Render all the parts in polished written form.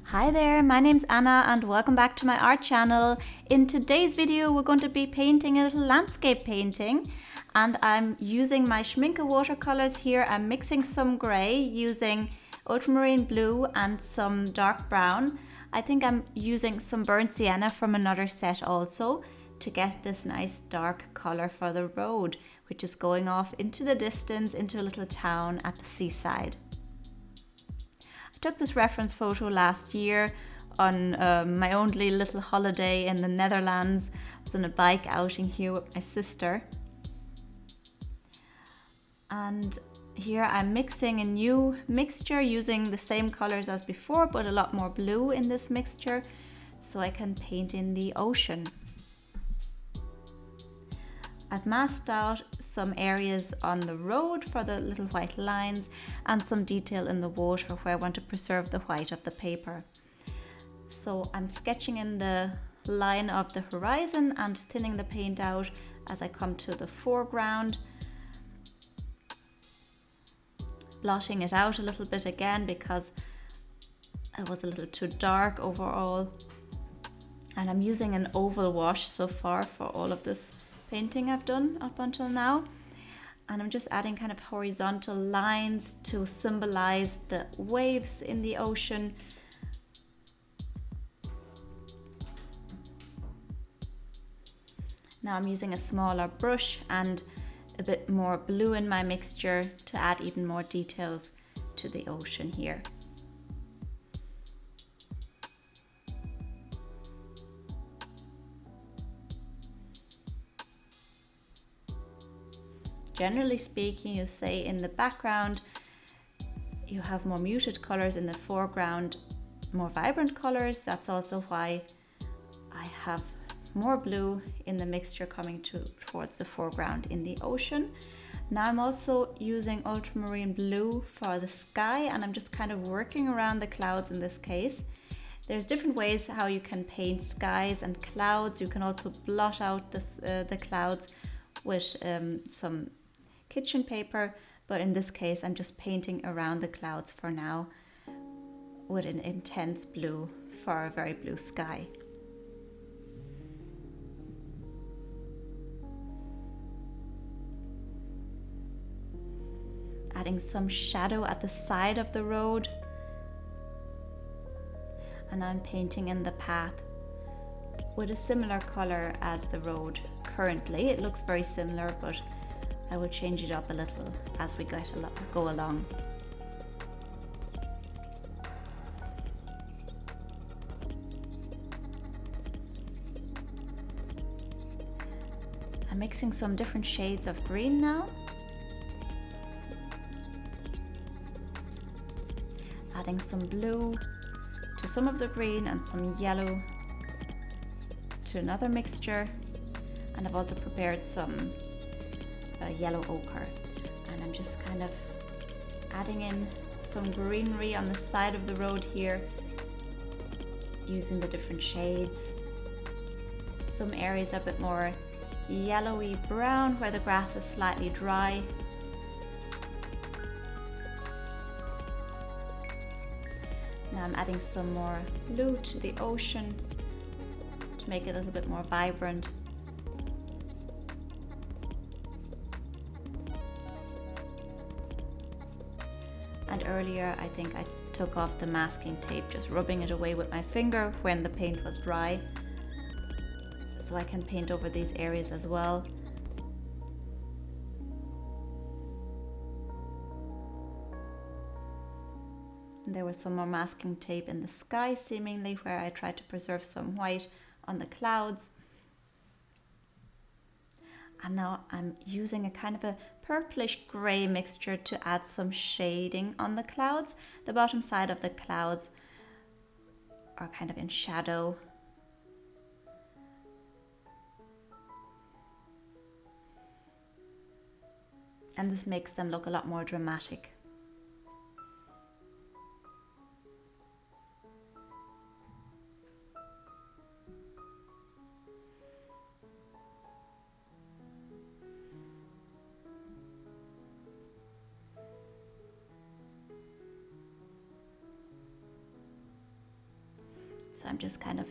Hi there, my name's Anna and welcome back to my art channel. In today's video we're going to be painting a little landscape painting and I'm using my Schminke watercolors here. I'm mixing some grey using ultramarine blue and some dark brown. I think I'm using some burnt sienna from another set also to get this nice dark colour for the road, which is going off into the distance into a little town at the seaside. I took this reference photo last year on my only little holiday in the Netherlands. I was on a bike outing here with my sister. And here I'm mixing a new mixture using the same colors as before, but a lot more blue in this mixture, so I can paint in the ocean. I've masked out some areas on the road for the little white lines and some detail in the water where I want to preserve the white of the paper. So I'm sketching in the line of the horizon and thinning the paint out as I come to the foreground. Blotting it out a little bit again because it was a little too dark overall. And I'm using an oval wash so far for all of this painting I've done up until now, and I'm just adding kind of horizontal lines to symbolize the waves in the ocean. Now I'm using a smaller brush and a bit more blue in my mixture to add even more details to the ocean here. Generally speaking, you say in the background you have more muted colors, in the foreground more vibrant colors. That's also why I have more blue in the mixture coming towards the foreground in the ocean. Now I'm also using ultramarine blue for the sky, and I'm just kind of working around the clouds in this case. There's different ways how you can paint skies and clouds. You can also blot out the clouds with some kitchen paper, but in this case I'm just painting around the clouds for now with an intense blue for a very blue sky. Adding some shadow at the side of the road, and I'm painting in the path with a similar color as the road currently. It looks very similar, but I will change it up a little as we go along. I'm mixing some different shades of green now. Adding some blue to some of the green and some yellow to another mixture. And I've also prepared some yellow ochre, and I'm just kind of adding in some greenery on the side of the road here using the different shades. Some areas are a bit more yellowy brown where the grass is slightly dry. Now I'm adding some more blue to the ocean to make it a little bit more vibrant. And earlier I think I took off the masking tape, just rubbing it away with my finger when the paint was dry, so I can paint over these areas as well. And there was some more masking tape in the sky seemingly, where I tried to preserve some white on the clouds. And now I'm using a kind of a purplish grey mixture to add some shading on the clouds. The bottom side of the clouds are kind of in shadow. And this makes them look a lot more dramatic. So I'm just kind of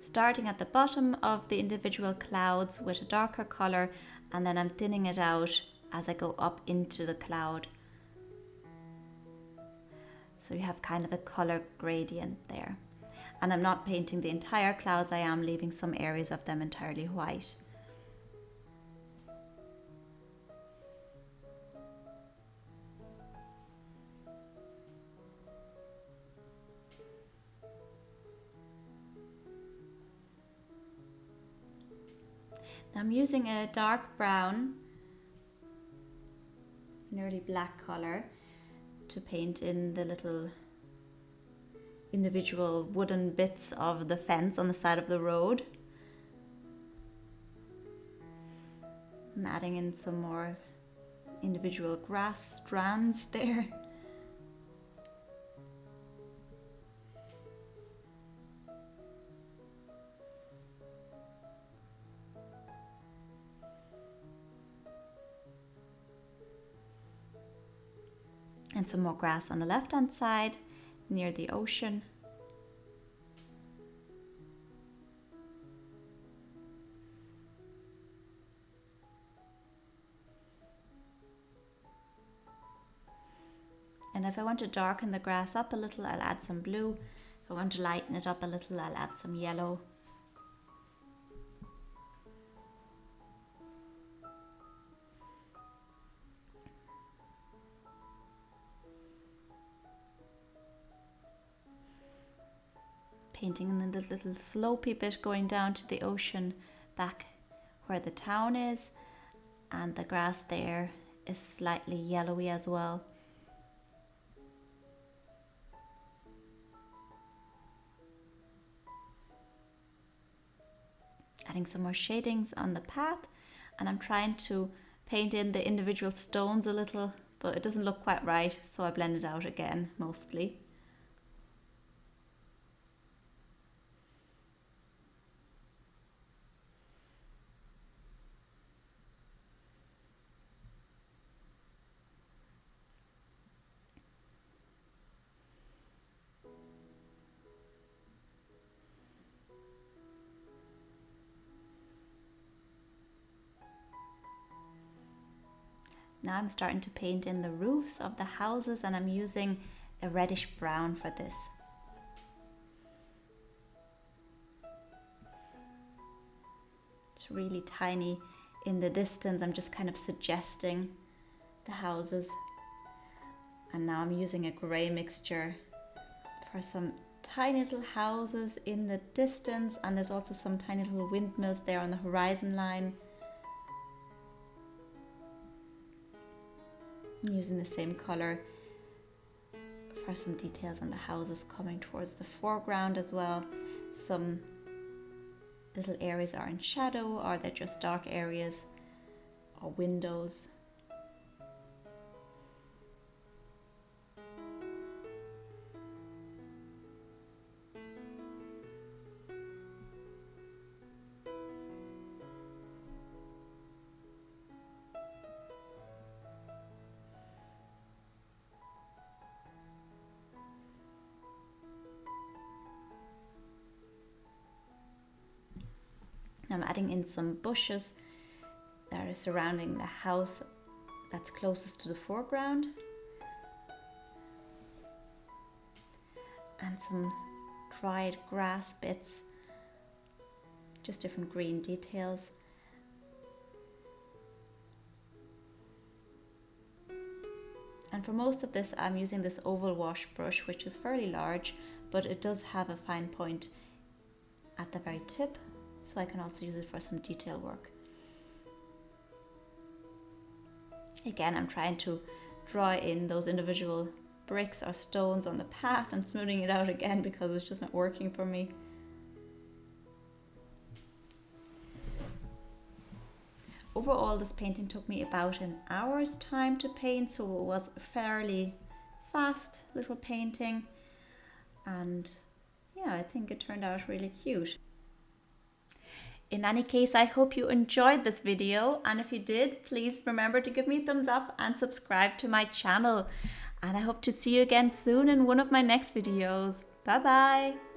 starting at the bottom of the individual clouds with a darker color, and then I'm thinning it out as I go up into the cloud. So you have kind of a color gradient there. And I'm not painting the entire clouds, I am leaving some areas of them entirely white. Now I'm using a dark brown, nearly black color to paint in the little individual wooden bits of the fence on the side of the road. I'm adding in some more individual grass strands there. And some more grass on the left hand side near the ocean. And if I want to darken the grass up a little, I'll add some blue. If I want to lighten it up a little, I'll add some yellow. Painting in the little slopey bit going down to the ocean back where the town is, and the grass there is slightly yellowy as well. Adding some more shadings on the path, and I'm trying to paint in the individual stones a little, but it doesn't look quite right, so I blend it out again mostly. Now I'm starting to paint in the roofs of the houses, and I'm using a reddish brown for this. It's really tiny in the distance. I'm just kind of suggesting the houses. And now I'm using a grey mixture for some tiny little houses in the distance, and there's also some tiny little windmills there on the horizon line. I'm using the same color for some details on the houses coming towards the foreground as well. Some little areas are in shadow, or they're just dark areas or windows. I'm adding in some bushes that are surrounding the house that's closest to the foreground, and some dried grass bits, just different green details. And for most of this I'm using this oval wash brush, which is fairly large, but it does have a fine point at the very tip, so I can also use it for some detail work. Again, I'm trying to draw in those individual bricks or stones on the path and smoothing it out again because it's just not working for me. Overall, this painting took me about an hour's time to paint, so it was a fairly fast little painting, and yeah, I think it turned out really cute. In any case, I hope you enjoyed this video, and if you did, please remember to give me a thumbs up and subscribe to my channel. And I hope to see you again soon in one of my next videos. Bye bye!